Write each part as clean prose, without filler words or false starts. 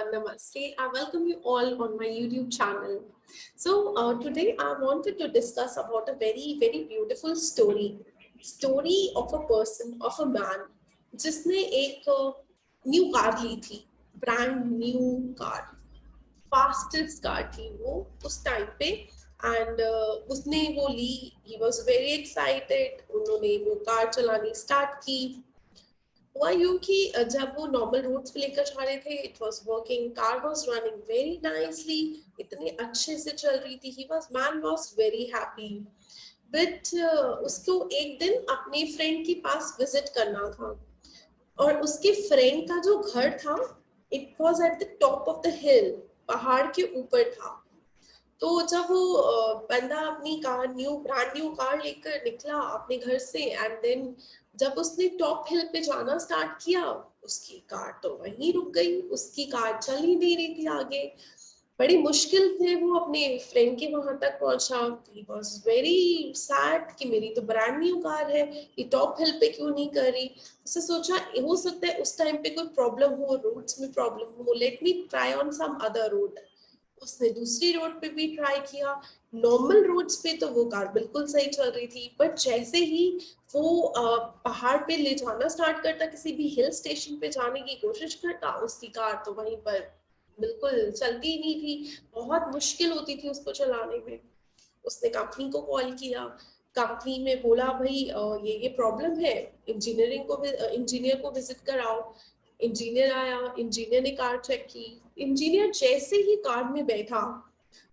Namaste. I welcome you all on my YouTube channel. Today I wanted to discuss about a very beautiful story of a person, of a man, जिसने एक new car ली थी, brand new car, fastest car थी वो उस time पे। And उसने वो ली, he was very excited, उन्होंने वो कार चलानी स्टार्ट की। हुआ यूं कि जब वो नॉर्मल रोड्स पे लेकर जा रहे थे, it was working, car was running very nicely, इतने अच्छे से चल रही थी, he was man was very happy. But उसको एक दिन अपने फ्रेंड के पास विजिट करना था, और उसके फ्रेंड का जो घर था, it was at the top of the हिल, पहाड़ के ऊपर था। तो जब वो बंदा अपनी कार, ब्रांड न्यू कार लेकर निकला अपने घर से, एंड देन जब उसने टॉप हिल पे जाना स्टार्ट किया, उसकी कार तो वहीं रुक गई, उसकी कार चल ही नहीं रही थी आगे। बड़ी मुश्किल से वो अपने फ्रेंड के वहां तक पहुंचा। ही वॉज वेरी सैड कि मेरी तो ब्रांड न्यू कार है, ये टॉप हिल पे क्यों नहीं कर रही। उसने सोचा हो सकता है उस टाइम पे कोई प्रॉब्लम हो, रोड्स में प्रॉब्लम हो, let me try on some other road. उसने दूसरी रोड पे भी ट्राई किया। नॉर्मल रोड्स पे तो वो कार बिल्कुल सही चल रही थी, बट जैसे ही वो पहाड़ पे ले जाना स्टार्ट करता, किसी भी हिल स्टेशन पे जाने की कोशिश करता, उसकी कार तो वहीं पर बिल्कुल चलती ही नहीं थी, बहुत मुश्किल होती थी उसको चलाने में। उसने कंपनी को कॉल किया, कंपनी में बोला भाई ये प्रॉब्लम है, इंजीनियर को विजिट कराओ। इंजीनियर आया, इंजीनियर ने कार चेक की। इंजीनियर जैसे ही कार में बैठा,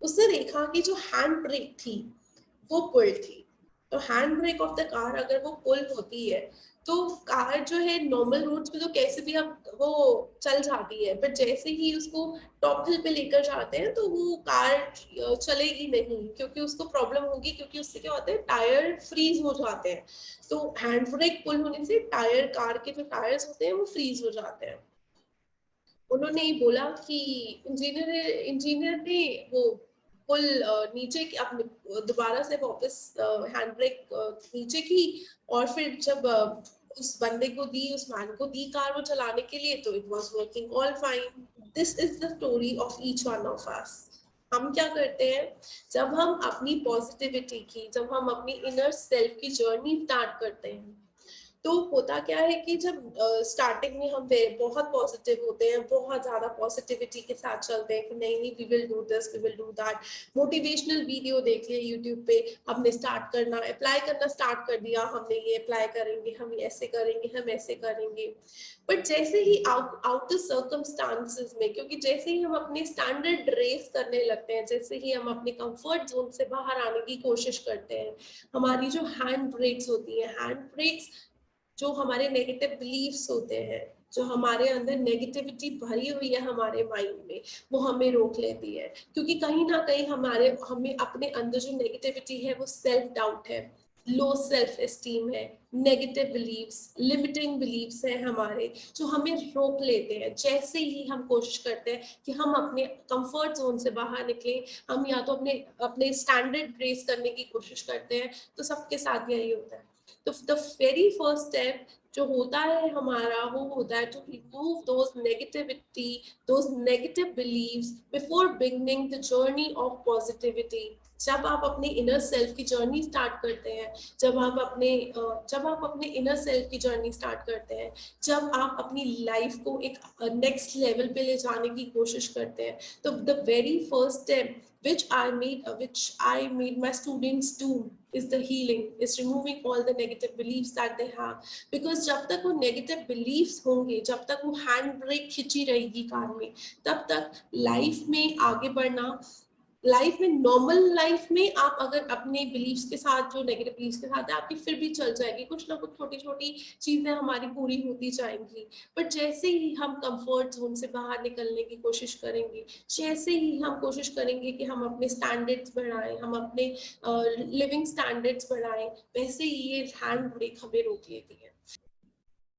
उसने देखा कि जो हैंड ब्रेक थी वो पुल थी। तो hand brake of the car अगर वो पुल होती है, तो कार जो है नॉर्मल रोड्स पे तो कैसे भी अब वो चल जाती है, बट जैसे ही उसको टॉप हिल पे लेकर जाते हैं तो वो कार चलेगी नहीं, क्योंकि उसको प्रॉब्लम होगी, क्योंकि उससे क्या होता है, टायर फ्रीज हो जाते हैं। तो हैंड ब्रेक पुल होने से टायर, कार के जो टायर्स होते हैं वो फ्रीज हो जाते हैं। उन्होंने बोला कि इंजीनियर ने वो पुल नीचे अपने दोबारा से वापस हैंड ब्रेक नीचे की, और फिर जब उस बंदे को दी, उस मैन को दी कार वो चलाने के लिए, तो it was working all fine. This is the story of each one of us. हम क्या करते हैं, जब हम अपनी पॉजिटिविटी की, जब हम अपनी इनर सेल्फ की जर्नी स्टार्ट करते हैं, तो होता क्या है कि जब स्टार्टिंग में हम बहुत पॉजिटिव होते हैं, बहुत ज्यादा पॉजिटिविटी के साथ चलते हैं कि नहीं नहीं, we will do this, we will do that, motivational video देख लिए यूट्यूब पे, हमने स्टार्ट करना, अप्लाई करना स्टार्ट कर दिया, हमने ये अप्लाई करेंगे, हम ऐसे करेंगे, हम ऐसे करेंगे। बट जैसे ही आउट द सर्कमस्टांसेस में, क्योंकि जैसे ही हम अपने स्टैंडर्ड रेस करने लगते हैं, जैसे ही हम अपने कंफर्ट जोन से बाहर आने की कोशिश करते हैं, हमारी जो हैंड ब्रेक्स होती है, हैंड ब्रेक्स जो हमारे नेगेटिव बिलीफ्स होते हैं, जो हमारे अंदर नेगेटिविटी भरी हुई है हमारे माइंड में, वो हमें रोक लेती है। क्योंकि कहीं ना कहीं हमें अपने अंदर जो नेगेटिविटी है, वो सेल्फ डाउट है, लो सेल्फ एस्टीम है, नेगेटिव बिलीव्स, लिमिटिंग बिलीव्स है हमारे, जो हमें रोक लेते हैं। जैसे ही हम कोशिश करते हैं कि हम अपने कंफर्ट जोन से बाहर निकलें, हम या तो अपने अपने स्टैंडर्ड रेस करने की कोशिश करते हैं, तो सबके साथ यही होता है। तो द वेरी फर्स्ट स्टेप जो होता है हमारा, वो होता है to remove those negative believes before beginning the journey of positivity. जब आप अपने इनर सेल्फ की जर्नी स्टार्ट करते हैं, जब आप अपने इनर सेल्फ की जर्नी स्टार्ट करते हैं, जब आप अपनी लाइफ को एक नेक्स्ट लेवल पे ले जाने की कोशिश करते हैं, तो the very first step which I made my students do is the healing, is removing all the negative beliefs that they have. Because जब तक वो negative beliefs होंगे, जब तक वो हैंड ब्रेक खिंची रहेगी कार में, तब तक लाइफ में आगे बढ़ना, लाइफ में, नॉर्मल लाइफ में आप अगर अपने बिलीफ्स के साथ, जो नेगेटिव बिलीफ्स के साथ है आपकी, फिर भी चल जाएगी, कुछ ना कुछ छोटी छोटी चीजें हमारी पूरी होती जाएंगी। बट जैसे ही हम कंफर्ट जोन से बाहर निकलने की कोशिश करेंगे, जैसे ही हम कोशिश करेंगे कि हम अपने स्टैंडर्ड्स बढ़ाएं, हम अपने लिविंग स्टैंडर्ड्स बढ़ाएं, वैसे ही ये हैंड ब्रेक हमें रोक लेती है।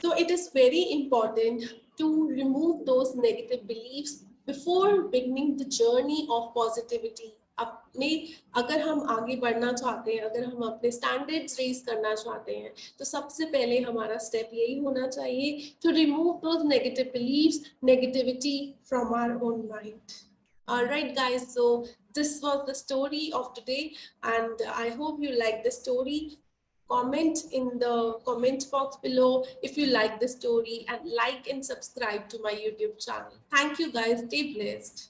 So it is very important to remove those negative beliefs before beginning the journey of positivity. अपने अगर हम आगे बढ़ना चाहते हैं, अगर हम अपने स्टैंडर्ड्स रेज करना चाहते हैं, तो सबसे पहले हमारा स्टेप यही होना चाहिए to remove those negative believes, negativity from our own mind. All right, guys. So this was the story of today, and I hope you like the story. Comment in the comment box below if you like the story, and like and subscribe to my YouTube channel. Thank you, guys. Stay blessed.